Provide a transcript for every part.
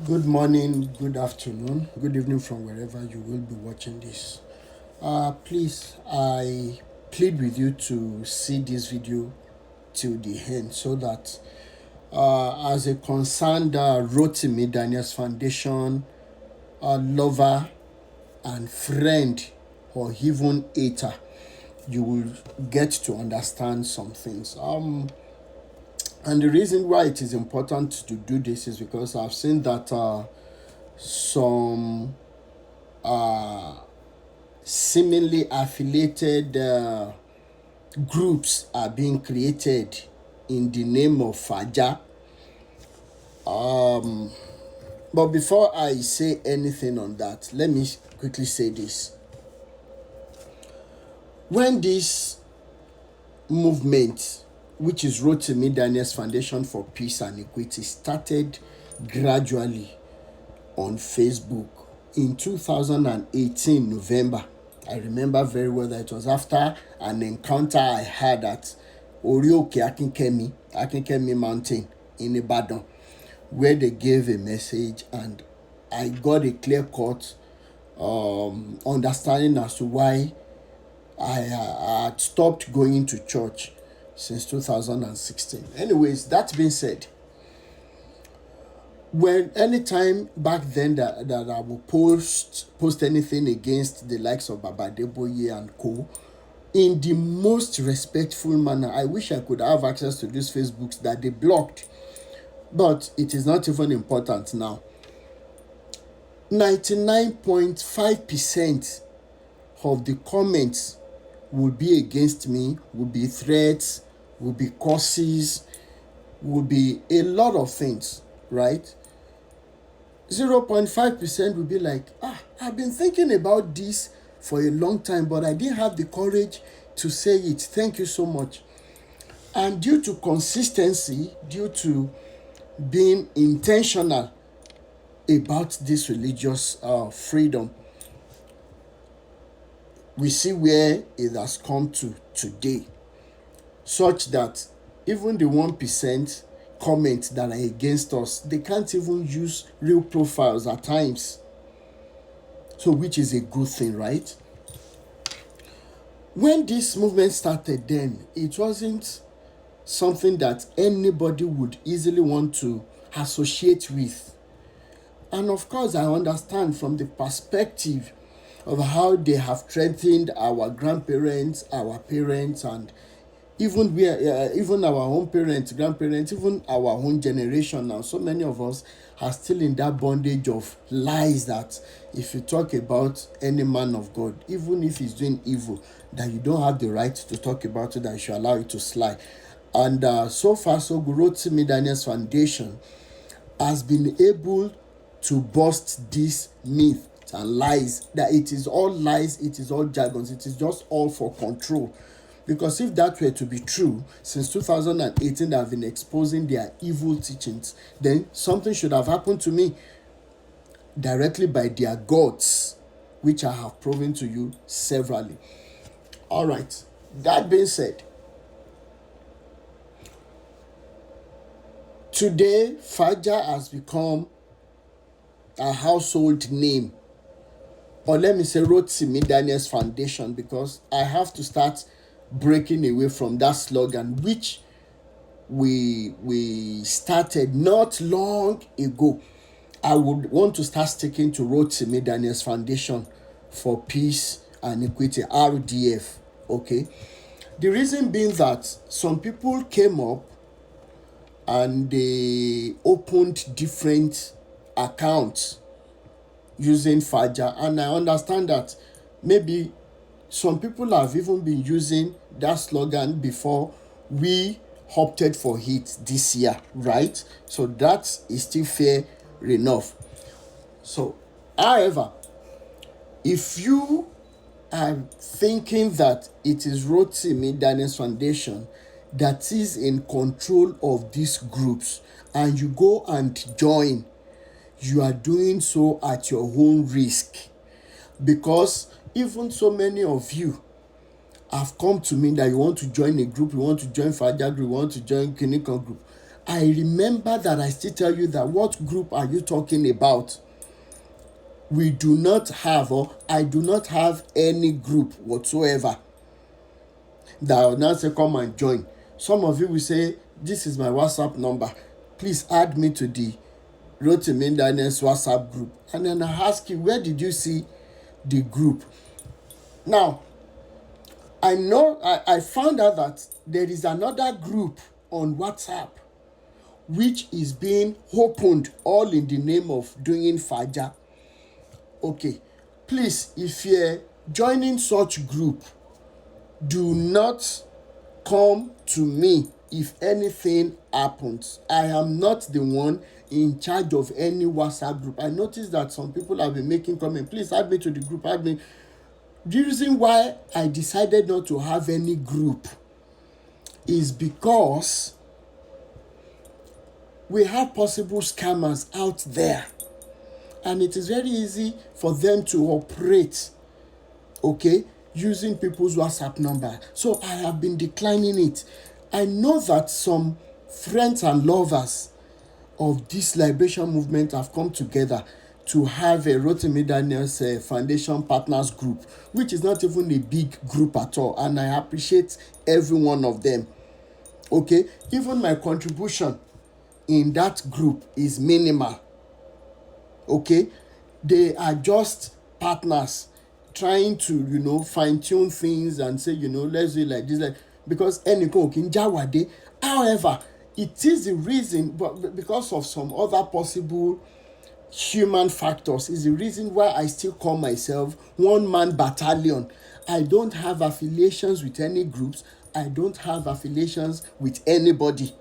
Good morning, good afternoon, good evening from wherever you will be watching this. Please, I plead with you to see this video till the end so that, as a concerned Rotimi Daniels Foundation lover and friend, or even hater, you will get to understand some things. And the reason why it is important to do this is because I've seen that some seemingly affiliated groups are being created in the name of Faja. But before I say anything on that, let me quickly say this. When this movement, which is Rotimi Daniels Foundation for Peace and Equity, started gradually on Facebook in 2018 November. I remember very well that it was after an encounter I had at Orioke Akinkemi Mountain in Ibadan, where they gave a message, and I got a clear-cut understanding as to why I had stopped going to church since 2016. Anyways, that being said, when anytime back then that I would post anything against the likes of Baba Deboye and co, in the most respectful manner, I wish I could have access to these Facebooks that they blocked, but it is not even important now. 99.5% of the comments would be against me, would be threats, would be curses, would be a lot of things, right? 0.5% will be like, I've been thinking about this for a long time, but I didn't have the courage to say it. Thank you so much. And due to consistency, due to being intentional about this religious freedom, we see where it has come to today, such that even the 1% comments that are against us, they can't even use real profiles at times. So, which is a good thing, right? When this movement started, then it wasn't something that anybody would easily want to associate with. And of course, I understand from the perspective of how they have threatened our grandparents, our parents, and even our own parents, grandparents, even our own generation now. So many of us are still in that bondage of lies that if you talk about any man of God, even if he's doing evil, that you don't have the right to talk about it, that you should allow it to slide. And so far, so good. Rotimi Daniels Foundation has been able to bust this myth and lies, that it is all lies, it is all jargons, it is just all for control. Because if that were to be true, since 2018 they have been exposing their evil teachings, then something should have happened to me directly by their gods, which I have proven to you severally. All right, that being said, today Faja has become a household name, or let me say Rotimi Daniels Foundation, because I have to start breaking away from that slogan which we started not long ago. I would want to start sticking to Rotimi Daniels Foundation for Peace and Equity, RDF. Okay, the reason being that some people came up and they opened different accounts using Faja, and I understand that maybe some people have even been using that slogan before we opted for it this year, right? So that is still fair enough. So, however, if you are thinking that it is Rotimi Daniels Foundation that is in control of these groups and you go and join, you are doing so at your own risk, because even so many of you have come to me that you want to join a group, you want to join Faja group, you want to join Clinical group. I remember that I still tell you that what group are you talking about? We do not have, or I do not have any group whatsoever that will now say come and join. Some of you will say, this is my WhatsApp number, please add me to the Rotimi Daniel's WhatsApp group. And then I ask you, where did you see the group? Now, I know I found out that there is another group on WhatsApp which is being opened all in the name of doing faja. Okay, please, if you're joining such group, do not come to me if anything happens. I am not the one in charge of any WhatsApp group. I noticed that some people have been making comments, please add me to the group, add me. The reason why I decided not to have any group is because we have possible scammers out there, and it is very easy for them to operate, okay, using people's WhatsApp number. So I have been declining it. I know that some friends and lovers of this liberation movement have come together to have a Rotimi Daniels Foundation Partners Group, which is not even a big group at all, and I appreciate every one of them. Okay, even my contribution in that group is minimal. Okay, they are just partners trying to fine-tune things and say, let's do it like this, because however, it is the reason, but because of some other possible human factors, is the reason why I still call myself one-man battalion. I don't have affiliations with any groups. I don't have affiliations with anybody.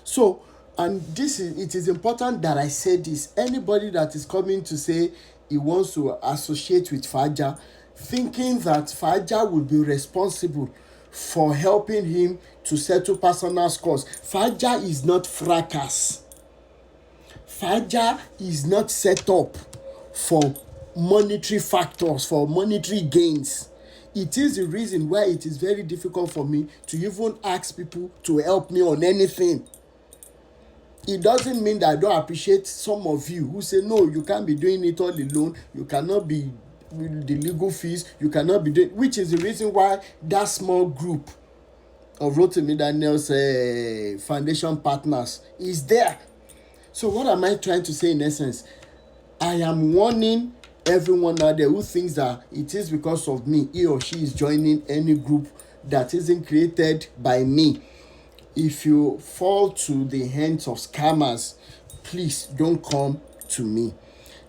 So, and it is important that I say this. Anybody that is coming to say he wants to associate with Faja, thinking that Faja will be responsible for helping him to settle personal scores. Faja is not FRACAS. Faja is not set up for monetary factors, for monetary gains. It is the reason why it is very difficult for me to even ask people to help me on anything. It doesn't mean that I don't appreciate some of you who say, no, you can't be doing it all alone. You cannot be with the legal fees. You cannot be doing, which is the reason why that small group of Rotimi Daniels Foundation Partners is there. So what am I trying to say in essence? I am warning everyone out there who thinks that it is because of me, he or she is joining any group that isn't created by me. If you fall to the hands of scammers, please don't come to me.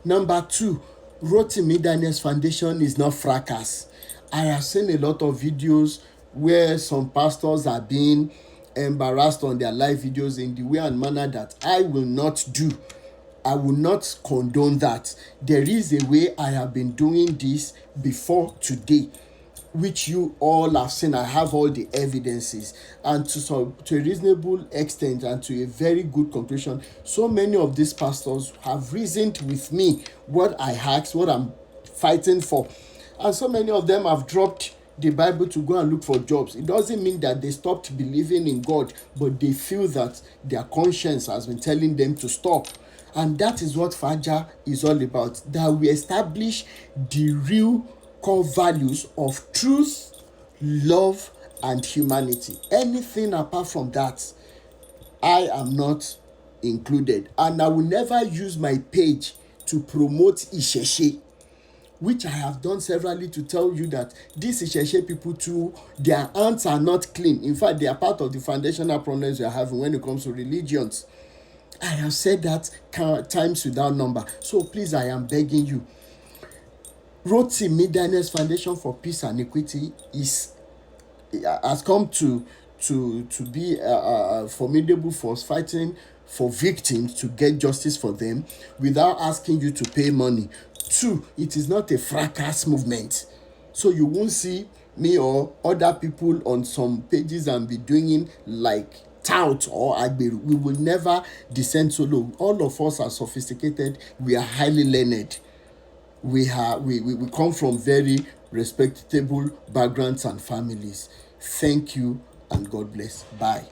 Number 2, Rotimi Daniels Foundation is not FRACAS. I have seen a lot of videos where some pastors are being embarrassed on their live videos in the way and manner that I will not do. I will not condone that. There is a way I have been doing this before today, which you all have seen. I have all the evidences, and to a reasonable extent and to a very good conclusion, so many of these pastors have reasoned with me what I asked, what I'm fighting for, and so many of them have dropped the Bible to go and look for jobs. It doesn't mean that they stopped believing in God, but they feel that their conscience has been telling them to stop. And that is what Faja is all about, that we establish the real core values of truth, love, and humanity. Anything apart from that, I am not included. And I will never use my page to promote Isheshe, which I have done severally to tell you that these Isheshe people too, their hands are not clean. In fact, they are part of the foundational problems we are having when it comes to religions. I have said that times without number. So please, I am begging you. Rotimi Daniels Foundation for Peace and Equity has come to be a formidable force fighting for victims to get justice for them without asking you to pay money. 2, it is not a fracas movement. So you won't see me or other people on some pages and be doing like tout or agberu. We will never descend so low. All of us are sophisticated. We are highly learned. We come from very respectable backgrounds and families. Thank you and God bless. Bye.